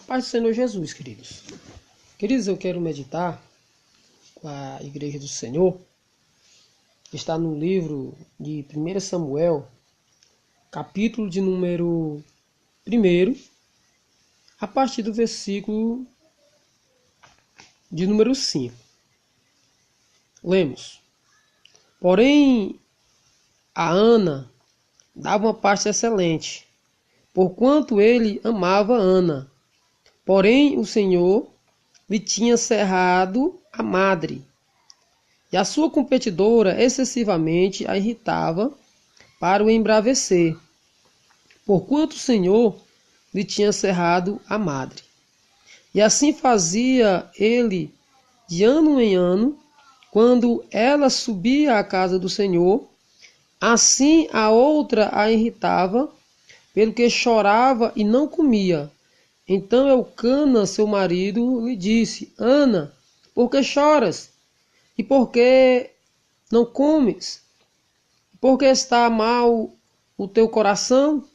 Paz do Senhor Jesus, queridos. Queridos, eu quero meditar com a Igreja do Senhor, que está no livro de 1 Samuel, capítulo de número 1, a partir do versículo de número 5. Lemos. Porém, a Ana dava uma parte excelente, porquanto ele amava Ana. Porém, o Senhor lhe tinha cerrado a madre, e a sua competidora excessivamente a irritava para o embravecer, porquanto o Senhor lhe tinha cerrado a madre. E assim fazia ele de ano em ano, quando ela subia à casa do Senhor, assim a outra a irritava, pelo que chorava e não comia. Então Eucana, seu marido, lhe disse: Ana, por que choras? E por que não comes? Por que está mal o teu coração?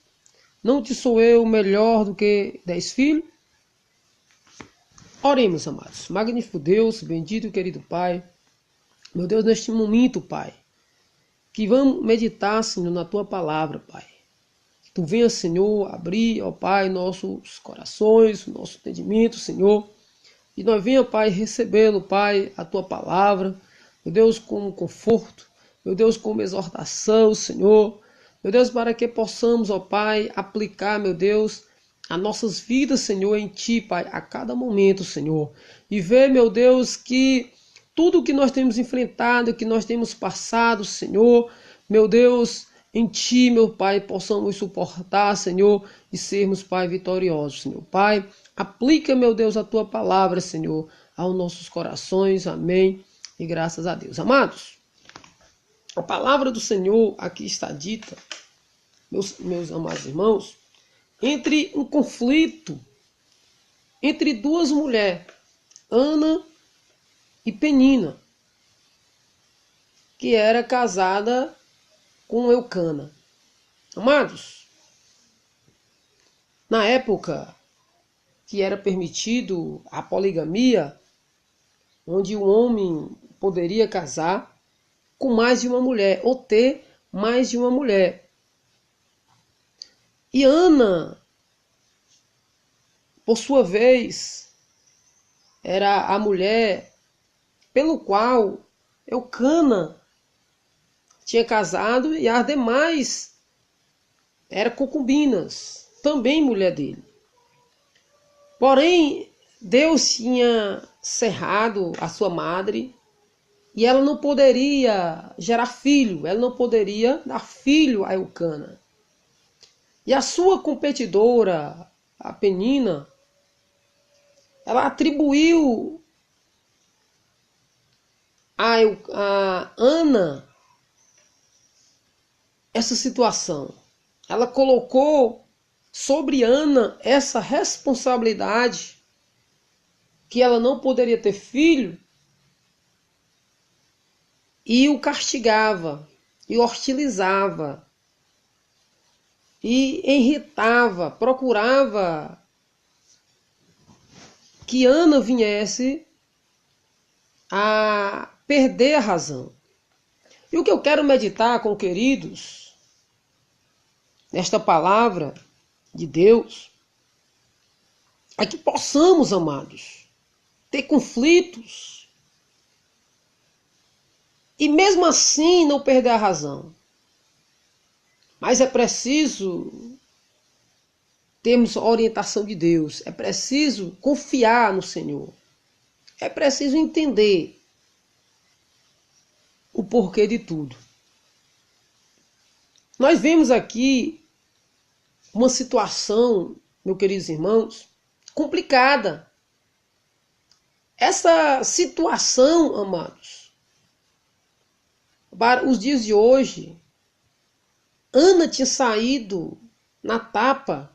Não te sou eu melhor do que 10 filhos? Oremos, amados. Magnífico Deus, bendito e querido Pai. Meu Deus, neste momento, Pai, que vamos meditar, Senhor, na Tua palavra, Pai. Que Tu venha, Senhor, abrir, ó Pai, nossos corações, nosso entendimento, Senhor. E nós venha, Pai, recebê-lo, Pai, a Tua palavra, meu Deus, como conforto, meu Deus, como exortação, Senhor. Meu Deus, para que possamos, ó Pai, aplicar, meu Deus, as nossas vidas, Senhor, em Ti, Pai, a cada momento, Senhor. E ver, meu Deus, que tudo que nós temos enfrentado, que nós temos passado, Senhor, meu Deus, em Ti, meu Pai, possamos suportar, Senhor, e sermos, Pai, vitoriosos, Senhor. Pai, aplica, meu Deus, a Tua palavra, Senhor, aos nossos corações. Amém. E graças a Deus. Amados, a palavra do Senhor aqui está dita, meus amados irmãos, entre um conflito entre duas mulheres, Ana e Penina, que era casada com Eucana. Amados, na época que era permitido a poligamia, onde o homem poderia casar com mais de uma mulher, ou ter mais de uma mulher. E Ana, por sua vez, era a mulher pelo qual Eucana tinha casado, e as demais eram concubinas, também mulher dele. Porém, Deus tinha cerrado a sua madre, e ela não poderia gerar filho, ela não poderia dar filho a Eucana. E a sua competidora, a Penina, ela atribuiu a Ana essa situação. Ela colocou sobre Ana essa responsabilidade, que ela não poderia ter filho, e o castigava, e hostilizava, e irritava, procurava que Ana viesse a perder a razão. E o que eu quero meditar com queridos, nesta palavra de Deus, é que possamos, amados, ter conflitos e mesmo assim não perder a razão. Mas é preciso termos a orientação de Deus, é preciso confiar no Senhor, é preciso entender o porquê de tudo. Nós vemos aqui uma situação, meus queridos irmãos, complicada. Essa situação, amados, para os dias de hoje, Ana tinha saído na tapa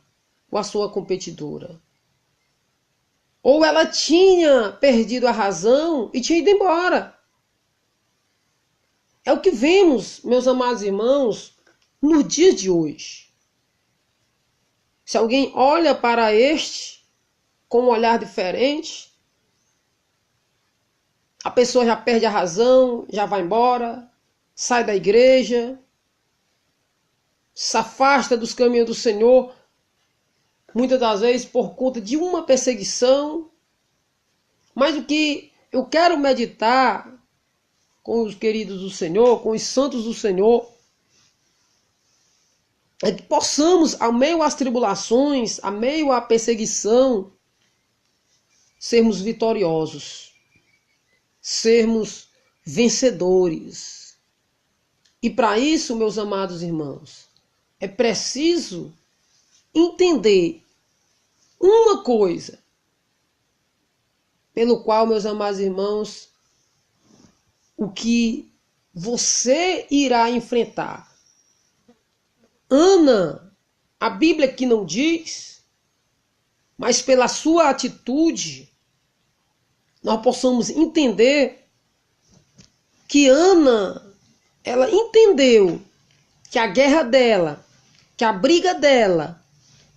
com a sua competidora. Ou ela tinha perdido a razão e tinha ido embora. É o que vemos, meus amados irmãos, nos dias de hoje. Se alguém olha para este com um olhar diferente. A pessoa já perde a razão, já vai embora, sai da igreja, se afasta dos caminhos do Senhor, muitas das vezes por conta de uma perseguição. Mas o que eu quero meditar com os queridos do Senhor, com os santos do Senhor, é que possamos, ao meio às tribulações, ao meio à perseguição, sermos vitoriosos, sermos vencedores. E para isso, meus amados irmãos, é preciso entender uma coisa, pelo qual, meus amados irmãos, o que você irá enfrentar. Ana, a Bíblia aqui não diz, mas pela sua atitude, nós possamos entender que Ana, ela entendeu que a guerra dela, que a briga dela,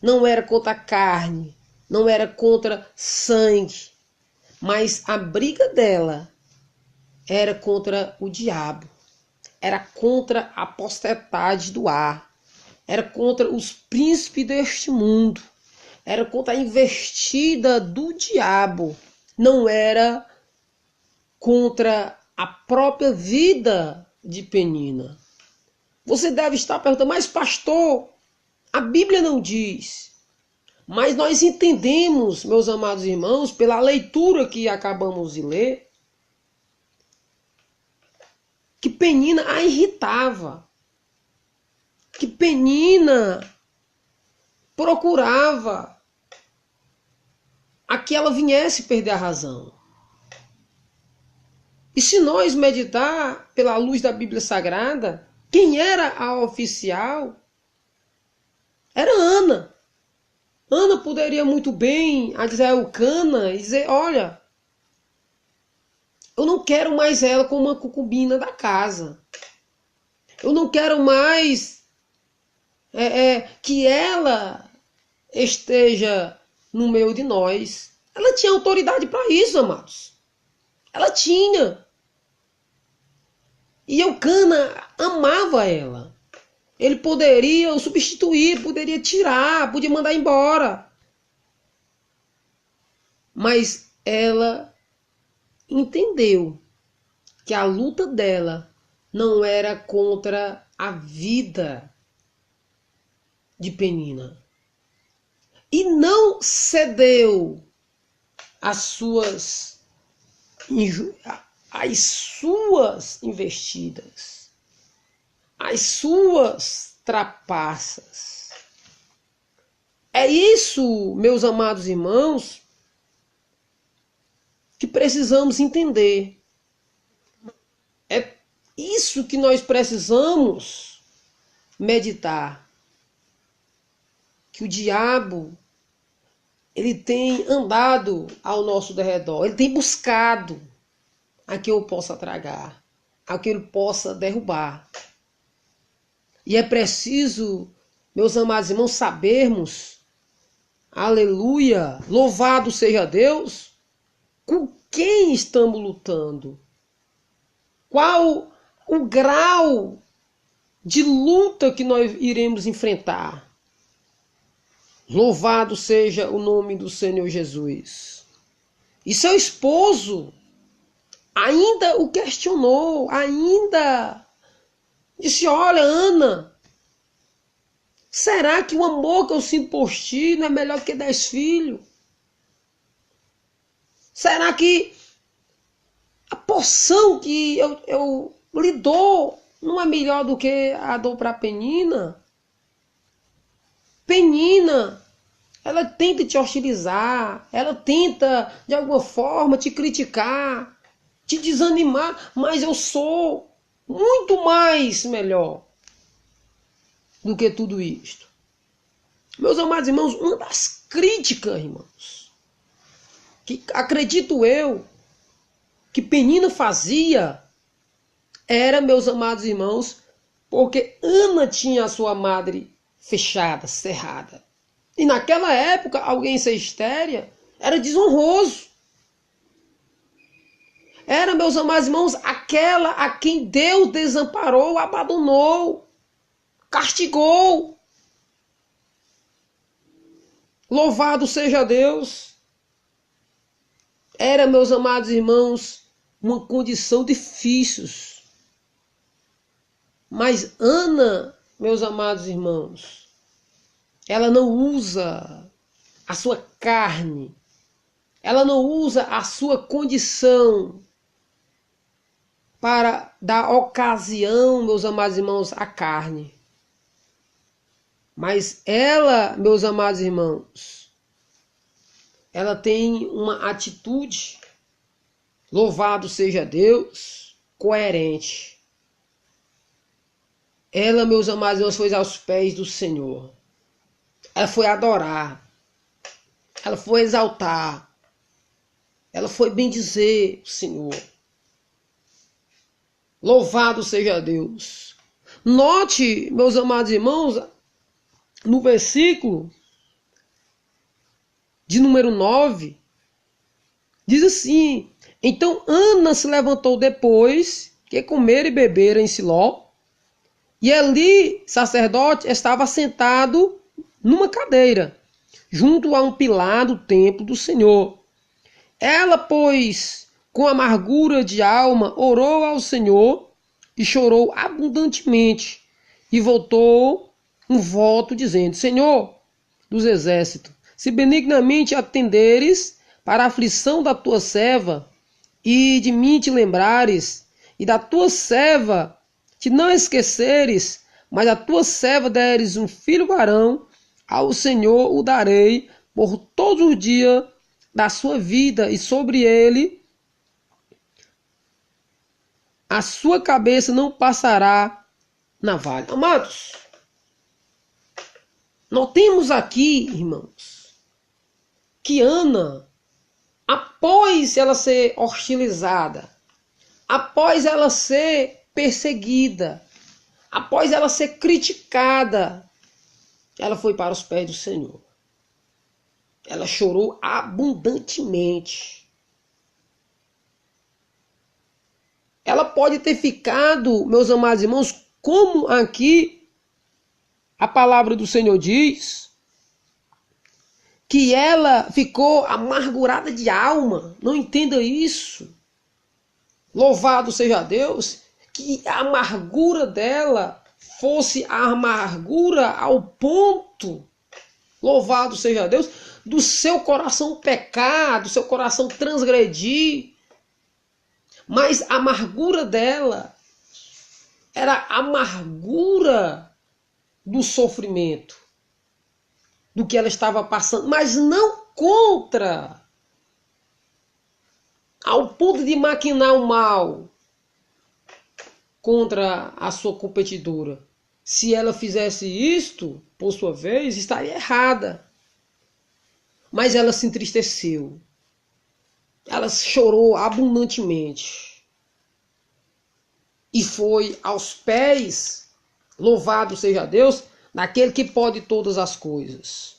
não era contra a carne, não era contra sangue, mas a briga dela era contra o diabo, era contra a potestade do ar, era contra os príncipes deste mundo, era contra a investida do diabo, não era contra a própria vida de Penina. Você deve estar perguntando, mas pastor, a Bíblia não diz. Mas nós entendemos, meus amados irmãos, pela leitura que acabamos de ler, que Penina a irritava, que Penina procurava a que ela viesse perder a razão. E se nós meditar pela luz da Bíblia Sagrada, quem era a oficial era Ana. Ana poderia muito bem dizer a Eucana e dizer, olha, eu não quero mais ela como uma concubina da casa. Eu não quero mais que ela esteja no meio de nós. Ela tinha autoridade para isso, amados. Ela tinha. E Eucana amava ela. Ele poderia o substituir, poderia tirar, podia mandar embora. Mas ela entendeu que a luta dela não era contra a vida de Penina. E não cedeu às suas investidas, às suas trapaças. É isso, meus amados irmãos, que precisamos entender. É isso que nós precisamos meditar. Que o diabo, ele tem andado ao nosso derredor, ele tem buscado a quem eu possa tragar, a quem ele possa derrubar. E é preciso, meus amados irmãos, sabermos, aleluia, louvado seja Deus, com quem estamos lutando. Qual o grau de luta que nós iremos enfrentar. Louvado seja o nome do Senhor Jesus. E seu esposo ainda o questionou, ainda disse, olha, Ana, será que o amor que eu sinto por ti não é melhor que 10 filhos? Será que a porção que eu lhe dou não é melhor do que a dou para Penina? Penina, ela tenta te hostilizar, ela tenta de alguma forma te criticar, te desanimar, mas eu sou muito mais melhor do que tudo isto. Meus amados irmãos, uma das críticas, irmãos, que acredito eu, que Penina fazia, era, meus amados irmãos, porque Ana tinha a sua madre fechada, cerrada. E naquela época, alguém ser estéril Era desonroso. Era, meus amados irmãos, aquela a quem Deus desamparou, abandonou, castigou. Louvado seja Deus. Era, meus amados irmãos, uma condição difícil. Mas Ana, meus amados irmãos, ela não usa a sua carne, ela não usa a sua condição para dar ocasião, meus amados irmãos, à carne. Mas ela, meus amados irmãos, ela tem uma atitude, louvado seja Deus, coerente. Ela, meus amados irmãos, foi aos pés do Senhor. Ela foi adorar. Ela foi exaltar. Ela foi bendizer o Senhor. Louvado seja Deus. Note, meus amados irmãos, no versículo de número 9, diz assim: então Ana se levantou depois que comer e beber em Siló, e ali sacerdote estava sentado numa cadeira, junto a um pilar do templo do Senhor. Ela, pois, com amargura de alma, orou ao Senhor e chorou abundantemente, e voltou um voto dizendo: Senhor dos exércitos, se benignamente atenderes para a aflição da tua serva, e de mim te lembrares, e da tua serva te não esqueceres, mas a tua serva deres um filho varão, ao Senhor o darei por todo o dia da sua vida, e sobre ele a sua cabeça não passará navalha. Amados, nós temos aqui, irmãos, que Ana, após ela ser hostilizada, após ela ser perseguida, após ela ser criticada, ela foi para os pés do Senhor. Ela chorou abundantemente. Ela pode ter ficado, meus amados irmãos, como aqui a palavra do Senhor diz, que ela ficou amargurada de alma. Não entenda isso. Louvado seja Deus, que a amargura dela fosse a amargura ao ponto, louvado seja Deus, do seu coração pecar, do seu coração transgredir. Mas a amargura dela era a amargura do sofrimento, do que ela estava passando, mas não contra, ao ponto de maquinar o mal contra a sua competidora. Se ela fizesse isto, por sua vez, estaria errada. Mas ela se entristeceu. Ela chorou abundantemente. E foi aos pés, louvado seja Deus, daquele que pode todas as coisas.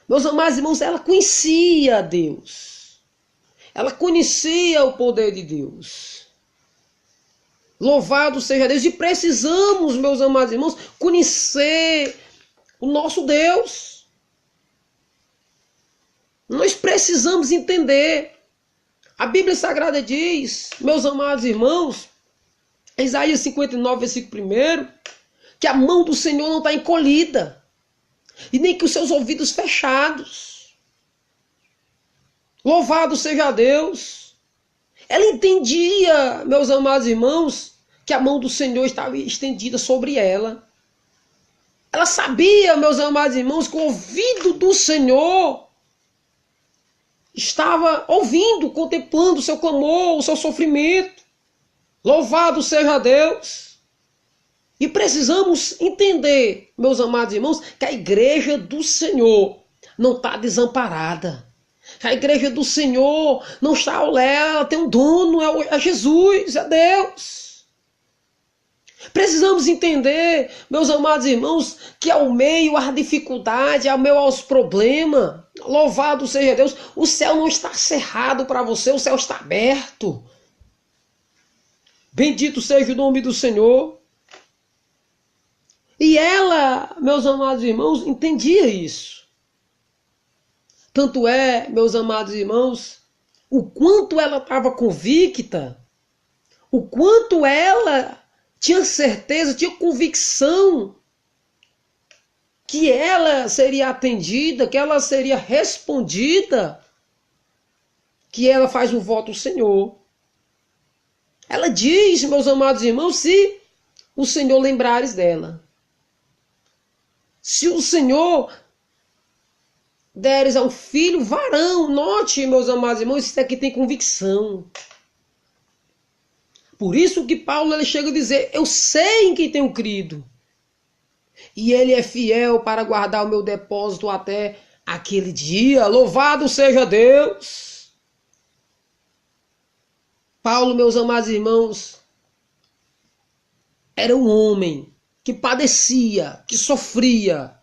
Meus amados irmãos, ela conhecia Deus. Ela conhecia o poder de Deus. Louvado seja Deus. E precisamos, meus amados irmãos, conhecer o nosso Deus. Nós precisamos entender. A Bíblia Sagrada diz, meus amados irmãos, Isaías 59, versículo 1, que a mão do Senhor não está encolhida, e nem que os seus ouvidos fechados. Louvado seja Deus. Ela entendia, meus amados irmãos, que a mão do Senhor estava estendida sobre ela. Ela sabia, meus amados irmãos, que o ouvido do Senhor estava ouvindo, contemplando o seu clamor, o seu sofrimento. Louvado seja Deus. E precisamos entender, meus amados irmãos, que a igreja do Senhor não está desamparada. A igreja do Senhor não está ao léu, ela tem um dono, é Jesus, é Deus. Precisamos entender, meus amados irmãos, que ao meio à dificuldade, ao meio aos problemas, Louvado seja Deus. O céu não está cerrado para você, o céu está aberto. Bendito seja o nome do Senhor. E ela, meus amados irmãos, entendia isso. Tanto é, meus amados irmãos, o quanto ela estava convicta, o quanto ela tinha certeza, tinha convicção que ela seria atendida, que ela seria respondida, que ela faz o voto ao Senhor. Ela diz, meus amados irmãos, se o Senhor lembrares dela. Se o Senhor deres ao filho varão, note, meus amados irmãos, isso aqui tem convicção. Por isso que Paulo ele chega a dizer, eu sei em quem tenho crido. E ele é fiel para guardar o meu depósito até aquele dia. Louvado seja Deus. Paulo, meus amados irmãos, era um homem que padecia, que sofria.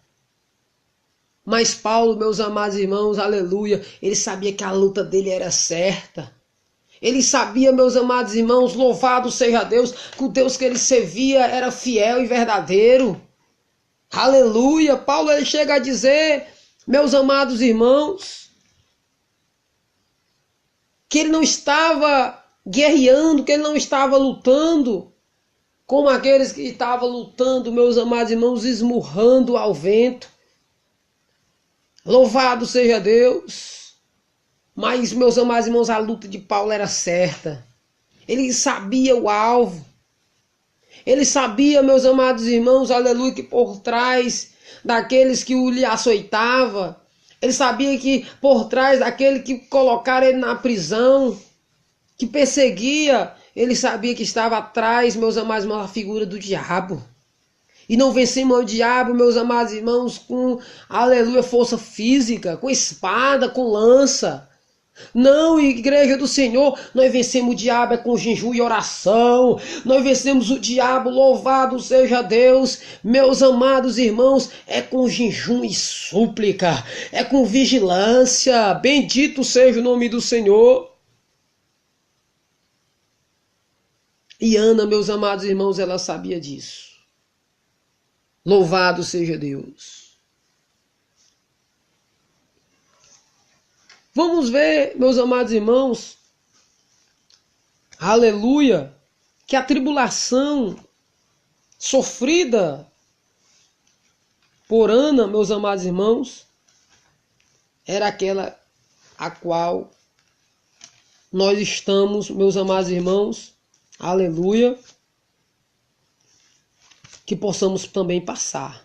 Mas Paulo, meus amados irmãos, aleluia, ele sabia que a luta dele era certa. Ele sabia, meus amados irmãos, louvado seja Deus, que o Deus que ele servia era fiel e verdadeiro. Aleluia. Paulo ele chega a dizer, meus amados irmãos, que ele não estava guerreando, que ele não estava lutando como aqueles que estavam lutando, meus amados irmãos, esmurrando ao vento. Louvado seja Deus. Mas, meus amados irmãos, a luta de Paulo era certa. Ele sabia o alvo. Ele sabia, meus amados irmãos, aleluia, que por trás daqueles que o lhe açoitava, ele sabia que por trás daquele que colocaram ele na prisão, que perseguia, ele sabia que estava atrás, meus amados irmãos, a figura do diabo. E não vencemos o diabo, meus amados irmãos, com, aleluia, força física, com espada, com lança. Não, igreja do Senhor, nós vencemos o diabo é com jejum e oração. Nós vencemos o diabo, louvado seja Deus. Meus amados irmãos, é com jejum e súplica, é com vigilância. Bendito seja o nome do Senhor. E Ana, meus amados irmãos, ela sabia disso. Louvado seja Deus. Vamos ver, meus amados irmãos, aleluia, que a tribulação sofrida por Ana, meus amados irmãos, era aquela a qual nós estamos, meus amados irmãos, aleluia, que possamos também passar.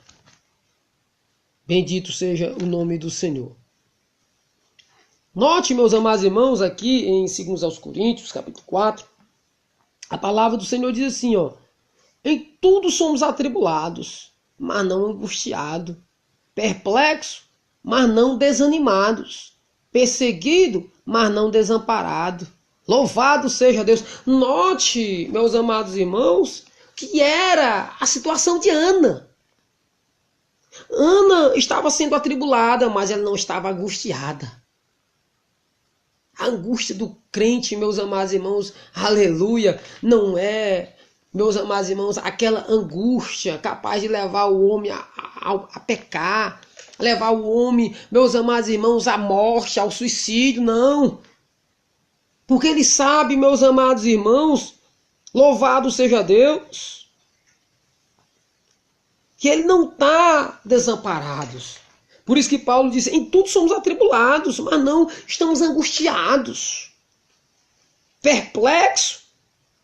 Bendito seja o nome do Senhor. Note, meus amados irmãos, aqui em 2 aos Coríntios, capítulo 4, a palavra do Senhor diz assim, ó, em tudo somos atribulados, mas não angustiados, perplexos, mas não desanimados, perseguidos, mas não desamparados. Louvado seja Deus. Note, meus amados irmãos, que era a situação de Ana. Ana estava sendo atribulada, mas ela não estava angustiada. A angústia do crente, meus amados irmãos, aleluia, não é, meus amados irmãos, aquela angústia capaz de levar o homem a pecar, levar o homem, meus amados irmãos, à morte, ao suicídio, não. Porque ele sabe, meus amados irmãos, louvado seja Deus, que ele não está desamparado. Por isso que Paulo disse, em tudo somos atribulados, mas não estamos angustiados, perplexos,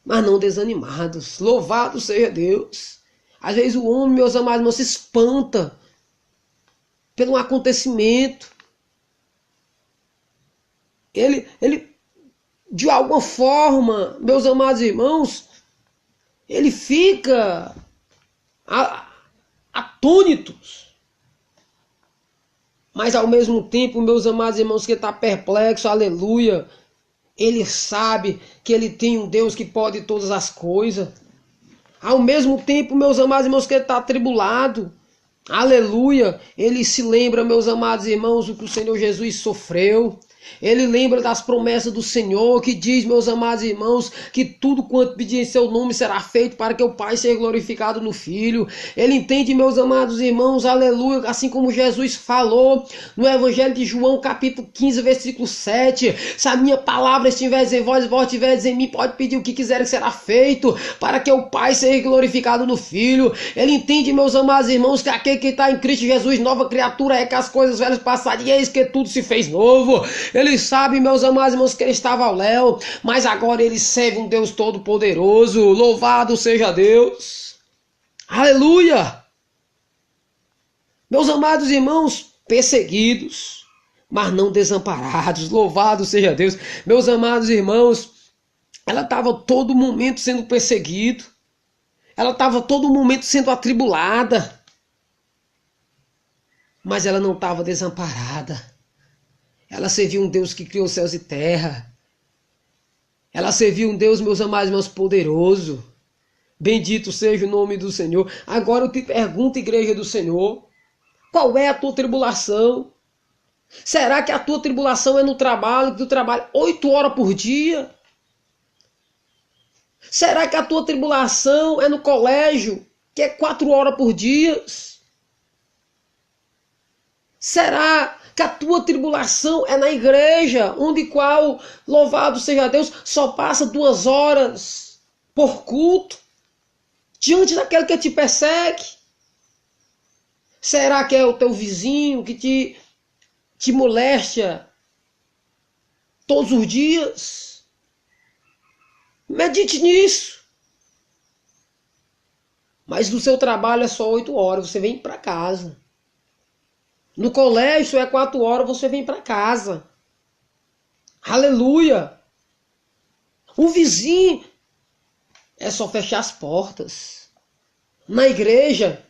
mas não desanimados. Louvado seja Deus. Às vezes o homem, meus amados irmãos, se espanta pelo acontecimento. Ele de alguma forma, meus amados irmãos, ele fica atônito. Mas ao mesmo tempo, meus amados irmãos, que está perplexo, aleluia, ele sabe que ele tem um Deus que pode todas as coisas. Ao mesmo tempo, meus amados irmãos, que ele está atribulado, Aleluia! Ele se lembra, meus amados irmãos, do que o Senhor Jesus sofreu. Ele lembra das promessas do Senhor, que diz, meus amados irmãos, que tudo quanto pedir em seu nome será feito para que o Pai seja glorificado no Filho. Ele entende, meus amados irmãos, aleluia, assim como Jesus falou no Evangelho de João, capítulo 15, versículo 7. Se a minha palavra estiver em vós, vós estiveres em mim, pode pedir o que quiser que será feito, para que o Pai seja glorificado no Filho. Ele entende, meus amados irmãos, que aquele que está em Cristo Jesus, nova criatura é, que as coisas velhas passaram e eis que tudo se fez novo. Ele sabe, meus amados irmãos, que ele estava ao léu, mas agora ele serve um Deus todo-poderoso. Louvado seja Deus. Aleluia! Meus amados irmãos, perseguidos, mas não desamparados. Louvado seja Deus. Meus amados irmãos, ela estava todo momento sendo perseguida. Ela estava todo momento sendo atribulada. Mas ela não estava desamparada. Ela serviu um Deus que criou céus e terra. Ela serviu um Deus, meus amados irmãos, poderoso. Bendito seja o nome do Senhor. Agora eu te pergunto, igreja do Senhor, qual é a tua tribulação? Será que a tua tribulação é no trabalho, que tu trabalha 8 horas por dia? Será que a tua tribulação é no colégio, que é 4 horas por dia? Será que a tua tribulação é na igreja, onde qual, louvado seja Deus, só passa 2 horas por culto, diante daquele que te persegue? Será que é o teu vizinho que te molesta todos os dias? Medite nisso. Mas no seu trabalho é só 8 horas, você vem para casa. No colégio é 4 horas, você vem para casa. Aleluia! O vizinho é só fechar as portas. Na igreja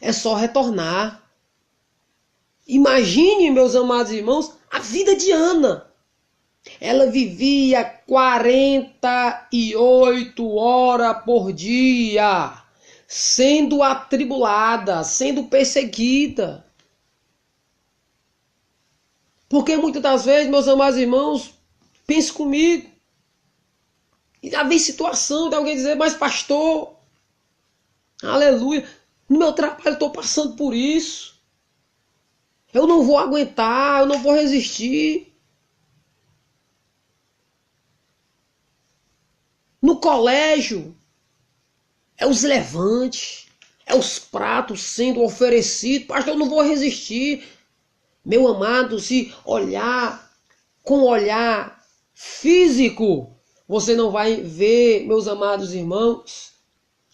é só retornar. Imagine, meus amados irmãos, a vida de Ana. Ela vivia 48 horas por dia, sendo atribulada, sendo perseguida. Porque muitas das vezes, meus amados irmãos, pense comigo, e já vem situação de alguém dizer, mas pastor, aleluia, no meu trabalho eu estou passando por isso. Eu não vou aguentar, eu não vou resistir. No colégio, é os levantes, é os pratos sendo oferecidos. Pastor, eu não vou resistir. Meu amado, se olhar com olhar físico, você não vai ver, meus amados irmãos,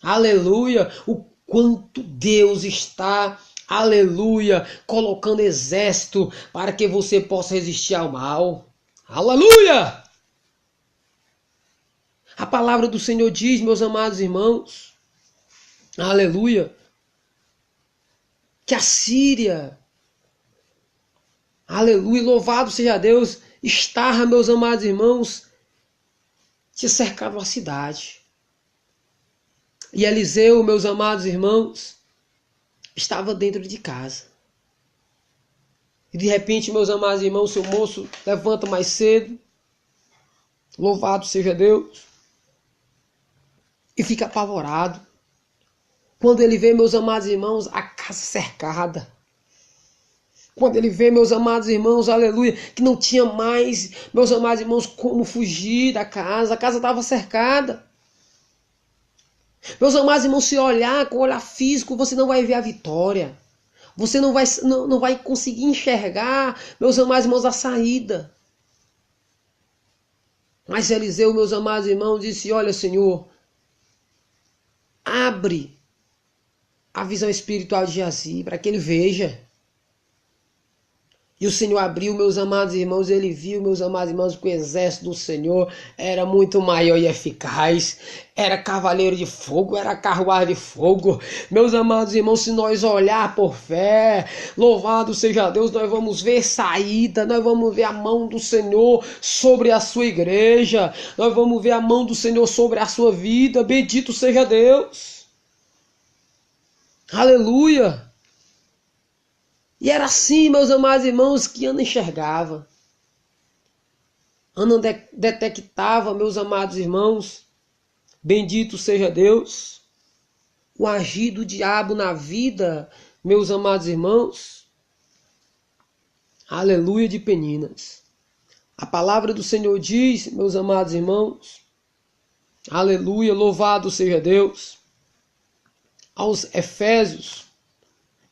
aleluia, o quanto Deus está, aleluia, colocando exército para que você possa resistir ao mal. Aleluia! A palavra do Senhor diz, meus amados irmãos, aleluia, que a Síria, aleluia, louvado seja Deus, estava, meus amados irmãos, tinha cercado a cidade. E Eliseu, meus amados irmãos, estava dentro de casa. E de repente, meus amados irmãos, seu moço levanta mais cedo, louvado seja Deus, e fica apavorado. Quando ele vê, meus amados irmãos, a casa cercada. Quando ele vê, meus amados irmãos, aleluia, que não tinha mais, meus amados irmãos, como fugir da casa. A casa estava cercada. Meus amados irmãos, se olhar com olhar físico, você não vai ver a vitória. Você não vai conseguir enxergar, meus amados irmãos, a saída. Mas Eliseu, meus amados irmãos, disse, olha, Senhor, abre a visão espiritual de Geazi para que ele veja. E o Senhor abriu, meus amados irmãos, ele viu, meus amados irmãos, que o exército do Senhor era muito maior e eficaz. Era cavaleiro de fogo, era carruagem de fogo. Meus amados irmãos, se nós olhar por fé, louvado seja Deus, nós vamos ver saída, nós vamos ver a mão do Senhor sobre a sua igreja, nós vamos ver a mão do Senhor sobre a sua vida. Bendito seja Deus. Aleluia. E era assim, meus amados irmãos, que Ana enxergava. Ana detectava, meus amados irmãos, bendito seja Deus, o agir do diabo na vida, meus amados irmãos. Aleluia de Peninas. A palavra do Senhor diz, meus amados irmãos, aleluia, louvado seja Deus, aos Efésios,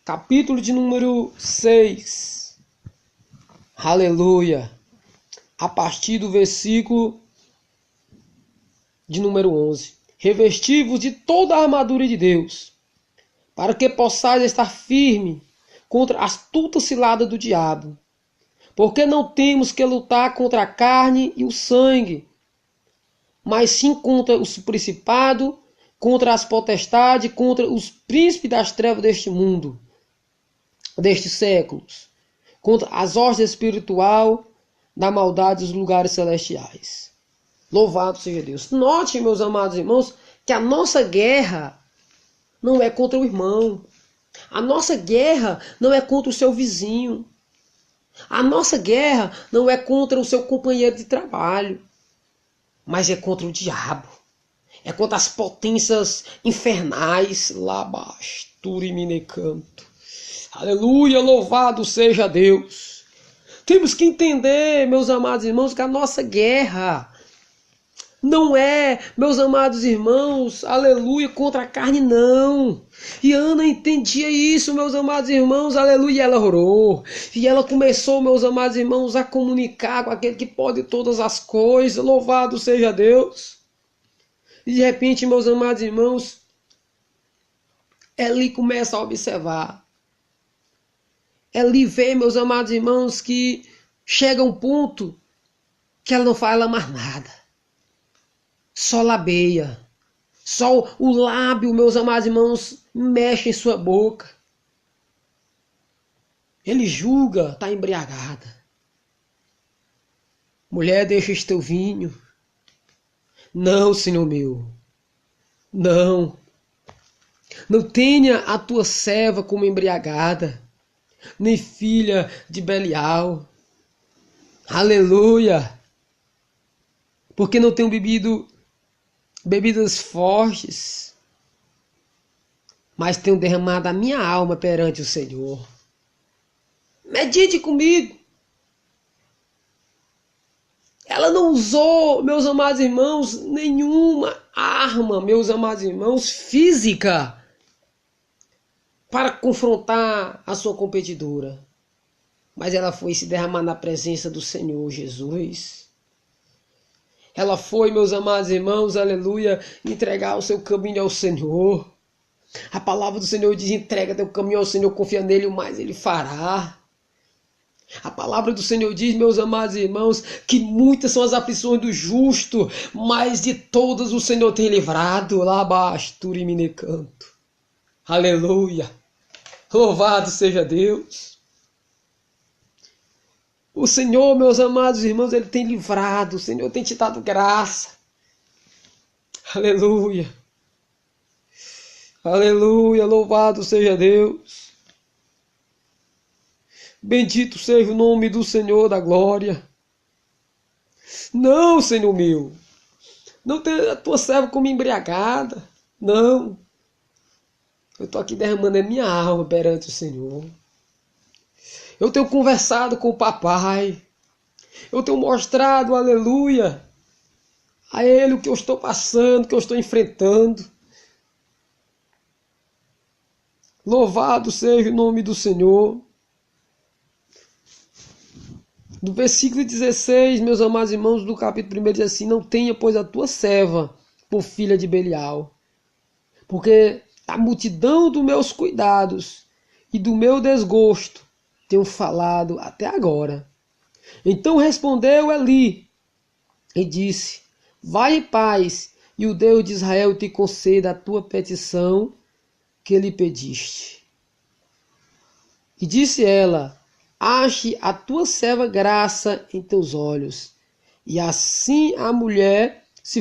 capítulo de número 6, aleluia, a partir do versículo de número 11. Revesti-vos de toda a armadura de Deus, para que possais estar firme contra a astuta cilada do diabo. Porque não temos que lutar contra a carne e o sangue, mas sim contra os principados, contra as potestades, contra os príncipes das trevas deste mundo, destes séculos, contra as hostes espirituais da maldade dos lugares celestiais. Louvado seja Deus. Note, meus amados irmãos, que a nossa guerra não é contra o irmão. A nossa guerra não é contra o seu vizinho. A nossa guerra não é contra o seu companheiro de trabalho, mas é contra o diabo. É contra as potências infernais lá abaixo. Turiminecanto. Aleluia, louvado seja Deus. Temos que entender, meus amados irmãos, que a nossa guerra não é, meus amados irmãos, aleluia, contra a carne, não. E Ana entendia isso, meus amados irmãos, aleluia, e ela orou. E ela começou, meus amados irmãos, a comunicar com aquele que pode todas as coisas, louvado seja Deus. E de repente, meus amados irmãos, Eli começa a observar. Eli vê, meus amados irmãos, que chega um ponto que ela não fala mais nada. Só labeia. Só o lábio, meus amados irmãos, mexe em sua boca. Ele julga, está embriagada. Mulher, deixa este teu vinho. Não, Senhor meu. Não. Não tenha a tua serva como embriagada, nem filha de Belial. Aleluia. Porque não tenho bebido bebidas fortes, mas tenho derramado a minha alma perante o Senhor. Medite comigo. Ela não usou, meus amados irmãos, nenhuma arma, meus amados irmãos, física para confrontar a sua competidora. Mas ela foi se derramar na presença do Senhor Jesus. Ela foi, meus amados irmãos, aleluia, entregar o seu caminho ao Senhor. A palavra do Senhor diz, entrega teu caminho ao Senhor, confia nele, o mais ele fará. A palavra do Senhor diz, meus amados irmãos, que muitas são as aflições do justo, mas de todas o Senhor tem livrado. Lá abaixo, Turiminecanto. Aleluia. Louvado seja Deus. O Senhor, meus amados irmãos, Ele tem livrado. O Senhor tem te dado graça. Aleluia. Aleluia. Louvado seja Deus. Bendito seja o nome do Senhor da glória. Não, Senhor meu. Não tenha a tua serva como embriagada. Não. Eu estou aqui derramando a minha alma perante o Senhor. Eu tenho conversado com o papai. Eu tenho mostrado, aleluia, a ele o que eu estou passando, o que eu estou enfrentando. Louvado seja o nome do Senhor. No versículo 16, meus amados irmãos, do capítulo 1 diz assim, não tenha, pois, a tua serva por filha de Belial, porque a multidão dos meus cuidados e do meu desgosto tenho falado até agora. Então respondeu Eli e disse, vai em paz, e o Deus de Israel te conceda a tua petição que lhe pediste. E disse ela, ache a tua serva graça em teus olhos. E assim a mulher se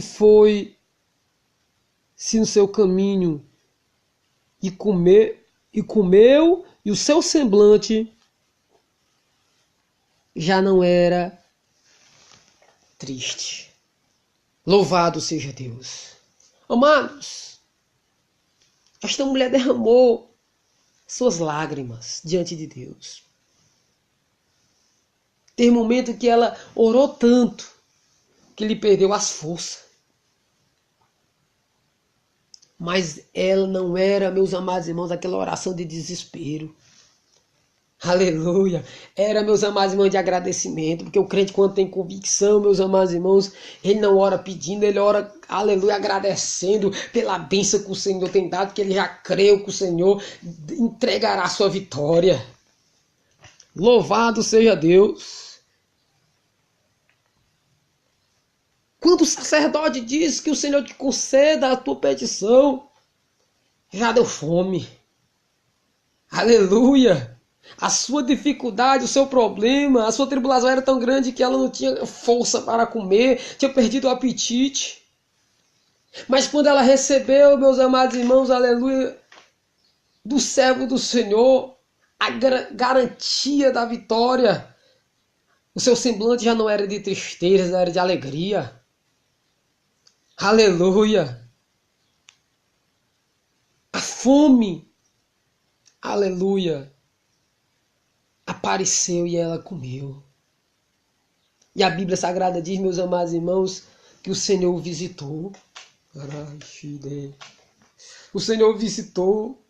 no seu caminho, e comeu, e o seu semblante já não era triste. Louvado seja Deus. Amados, esta mulher derramou suas lágrimas diante de Deus. Tem momento que ela orou tanto que lhe perdeu as forças. Mas ela não era, meus amados irmãos, aquela oração de desespero. Aleluia. Era, meus amados irmãos, de agradecimento. Porque o crente, quando tem convicção, meus amados irmãos, ele não ora pedindo, ele ora, aleluia, agradecendo pela bênção que o Senhor tem dado, que ele já creu que o Senhor entregará a sua vitória. Louvado seja Deus. Quando o sacerdote diz que o Senhor te conceda a tua petição, já deu fome. Aleluia. A sua dificuldade, o seu problema, a sua tribulação era tão grande que ela não tinha força para comer, tinha perdido o apetite. Mas quando ela recebeu, meus amados irmãos, aleluia, do servo do Senhor, a garantia da vitória, o seu semblante já não era de tristeza, era de alegria. Aleluia. A fome, aleluia, apareceu e ela comeu. E a Bíblia Sagrada diz, meus amados irmãos, que o Senhor o visitou. O Senhor o visitou.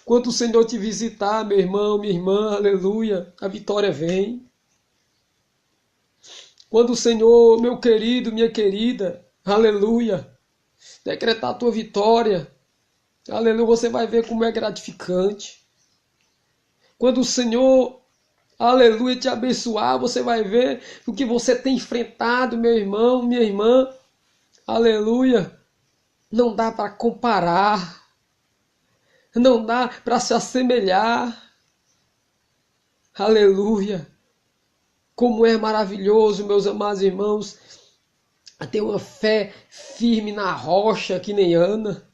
Quando o Senhor te visitar, meu irmão, minha irmã, aleluia, a vitória vem. Quando o Senhor, meu querido, minha querida, aleluia, decretar a tua vitória, aleluia, você vai ver como é gratificante. Quando o Senhor, aleluia, te abençoar, você vai ver o que você tem enfrentado, meu irmão, minha irmã. Aleluia. Não dá para comparar. Não dá para se assemelhar. Aleluia. Como é maravilhoso, meus amados irmãos, ter uma fé firme na rocha, que nem Ana.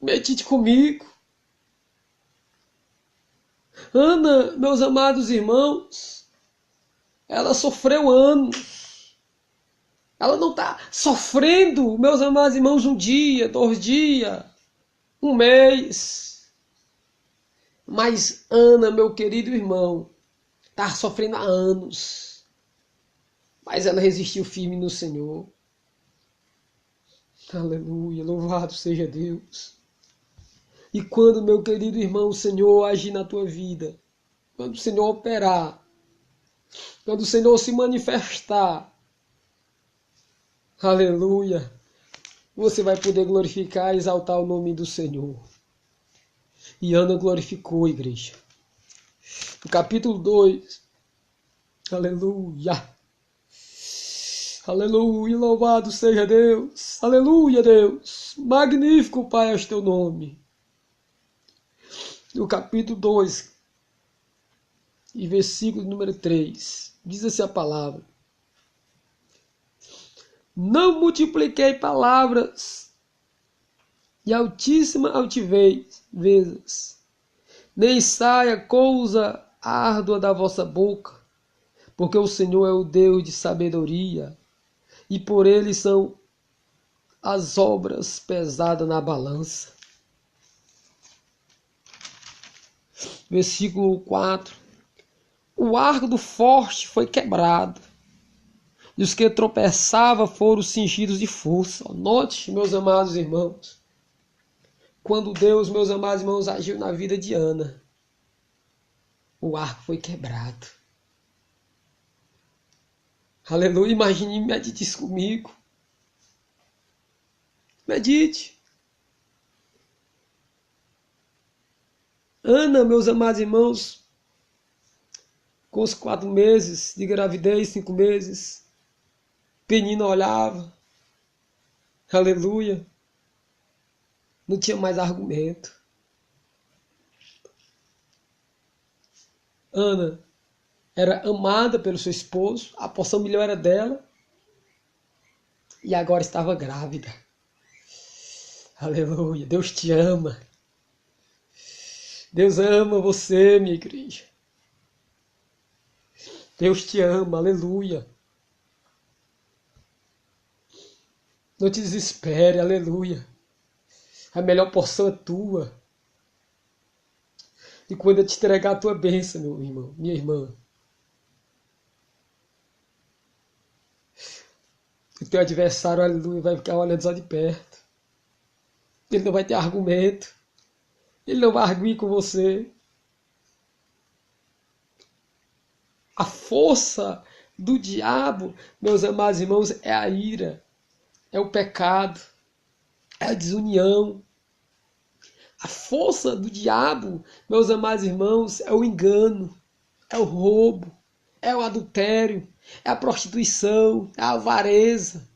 Medite comigo. Ana, meus amados irmãos, ela sofreu anos. Ela não está sofrendo, meus amados irmãos, um dia, 2 dias, um mês. Mas Ana, meu querido irmão, está sofrendo há anos. Mas ela resistiu firme no Senhor. Aleluia, louvado seja Deus. E quando, meu querido irmão, o Senhor agir na tua vida, quando o Senhor operar, quando o Senhor se manifestar, aleluia, você vai poder glorificar e exaltar o nome do Senhor. E Ana glorificou, igreja. No capítulo 2, aleluia, aleluia, louvado seja Deus, aleluia, Deus, magnífico, Pai, é o teu nome. No capítulo 2, e versículo número 3, diz assim a palavra: não multipliquei palavras e altíssima altivez, nem saia coisa árdua da vossa boca, porque o Senhor é o Deus de sabedoria, e por ele são as obras pesadas na balança. Versículo 4. O arco do forte foi quebrado, e os que tropeçavam foram cingidos de força. Note, meus amados irmãos, quando Deus, meus amados irmãos, agiu na vida de Ana, o arco foi quebrado. Aleluia, imagine, medite isso comigo. Medite. Ana, meus amados irmãos, com os 4 meses de gravidez, 5 meses, Penina olhava, aleluia, não tinha mais argumento. Ana era amada pelo seu esposo, a porção melhor era dela, e agora estava grávida. Aleluia, Deus te ama. Deus ama você, minha igreja. Deus te ama, aleluia. Não te desespere, aleluia. A melhor porção é tua. E quando eu te entregar a tua bênção, meu irmão, minha irmã, o teu adversário, aleluia, vai ficar olhando só de perto. Ele não vai ter argumento. Ele não vai arguir com você. A força do diabo, meus amados irmãos, é a ira, é o pecado, é a desunião. A força do diabo, meus amados irmãos, é o engano, é o roubo, é o adultério, é a prostituição, é a avareza,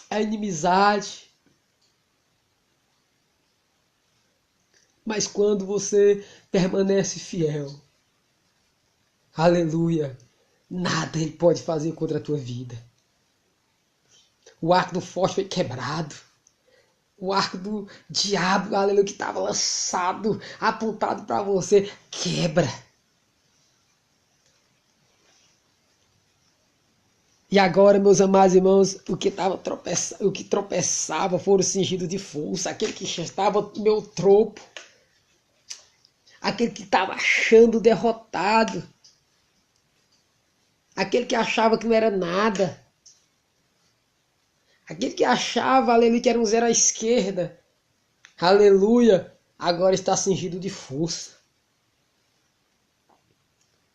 é a inimizade. Mas quando você permanece fiel, aleluia, nada ele pode fazer contra a tua vida. O arco do forte foi quebrado. O arco do diabo, aleluia, que estava lançado, apontado para você, quebra. E agora, meus amados irmãos, o que tropeçava foram cingidos de força. Aquele que estava no meu tropo, aquele que estava achando derrotado, aquele que achava que não era nada, aquele que achava, aleluia, que era um zero à esquerda, aleluia, agora está cingido de força.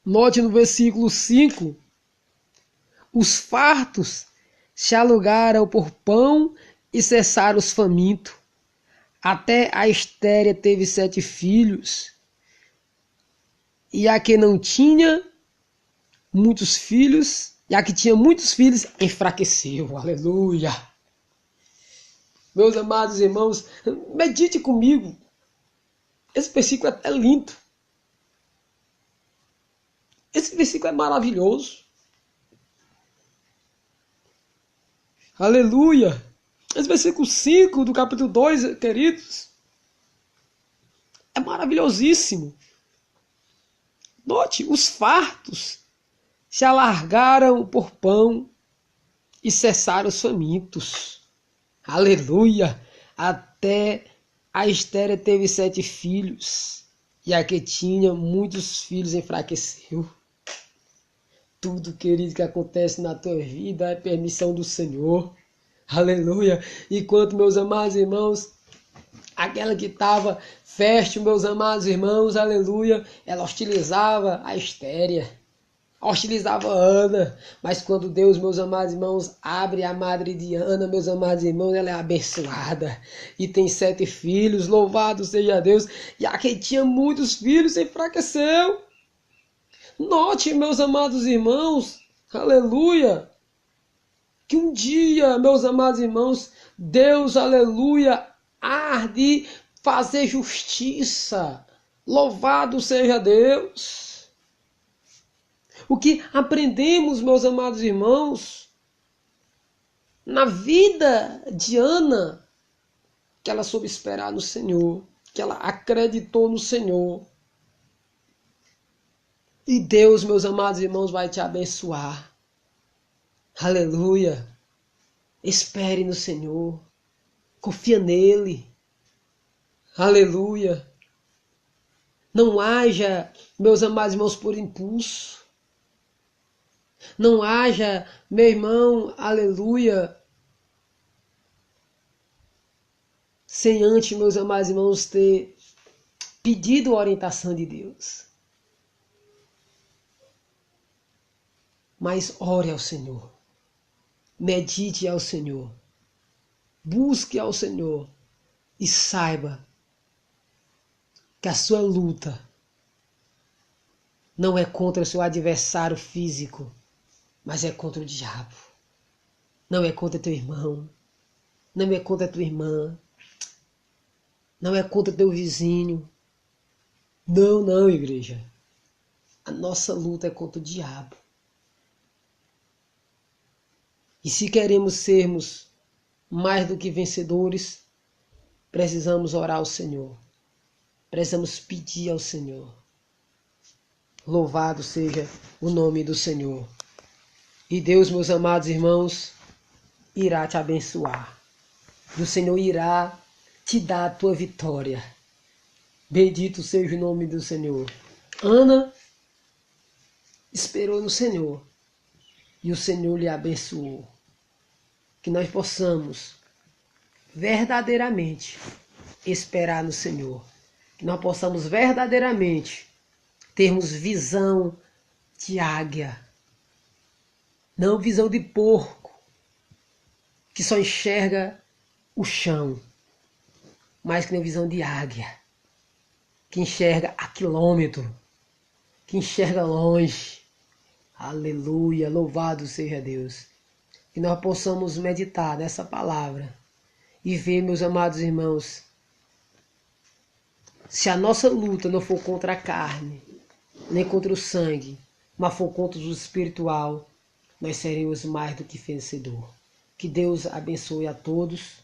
Note no versículo 5, os fartos se alugaram por pão e cessaram os famintos. Até a estéril teve 7 filhos, e a que não tinha muitos filhos, e a que tinha muitos filhos, enfraqueceu. Aleluia! Meus amados irmãos, medite comigo. Esse versículo é lindo. Esse versículo é maravilhoso. Aleluia! Esse versículo 5 do capítulo 2, queridos, é maravilhosíssimo. Note, os fartos se alargaram por pão e cessaram os famintos. Aleluia! Até a estéril teve 7 filhos, e a que tinha muitos filhos enfraqueceu. Tudo, querido, que acontece na tua vida é permissão do Senhor. Aleluia! Enquanto, meus amados irmãos, aquela que estava fértil, meus amados irmãos, aleluia, ela hostilizava a estéril, hostilizava a Ana, mas quando Deus, meus amados irmãos, abre a madre de Ana, meus amados irmãos, ela é abençoada e tem 7 filhos, louvado seja Deus, e a que tinha muitos filhos enfraqueceu. Note, meus amados irmãos, aleluia, que um dia, meus amados irmãos, Deus, aleluia, há de fazer justiça. Louvado seja Deus. O que aprendemos, meus amados irmãos, na vida de Ana, que ela soube esperar no Senhor, que ela acreditou no Senhor. E Deus, meus amados irmãos, vai te abençoar. Aleluia. Espere no Senhor. Confia nele. Aleluia. Não haja, meus amados irmãos, por impulso. Não haja, meu irmão, aleluia, sem antes, meus amados irmãos, ter pedido a orientação de Deus. Mas ore ao Senhor. Medite ao Senhor. Busque ao Senhor. E saiba que a sua luta não é contra o seu adversário físico, mas é contra o diabo. Não é contra teu irmão. Não é contra tua irmã. Não é contra teu vizinho. Não, não, igreja. A nossa luta é contra o diabo. E se queremos sermos mais do que vencedores, precisamos orar ao Senhor. Precisamos pedir ao Senhor. Louvado seja o nome do Senhor. E Deus, meus amados irmãos, irá te abençoar. E o Senhor irá te dar a tua vitória. Bendito seja o nome do Senhor. Ana esperou no Senhor e o Senhor lhe abençoou. Que nós possamos verdadeiramente esperar no Senhor. Que nós possamos verdadeiramente termos visão de águia, não visão de porco, que só enxerga o chão, mas que tem visão de águia, que enxerga a quilômetro, que enxerga longe. Aleluia, louvado seja Deus. Que nós possamos meditar nessa palavra e ver, meus amados irmãos, se a nossa luta não for contra a carne, nem contra o sangue, mas for contra o espiritual, nós seremos mais do que vencedor. Que Deus abençoe a todos,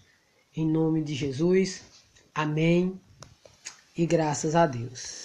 em nome de Jesus. Amém e graças a Deus.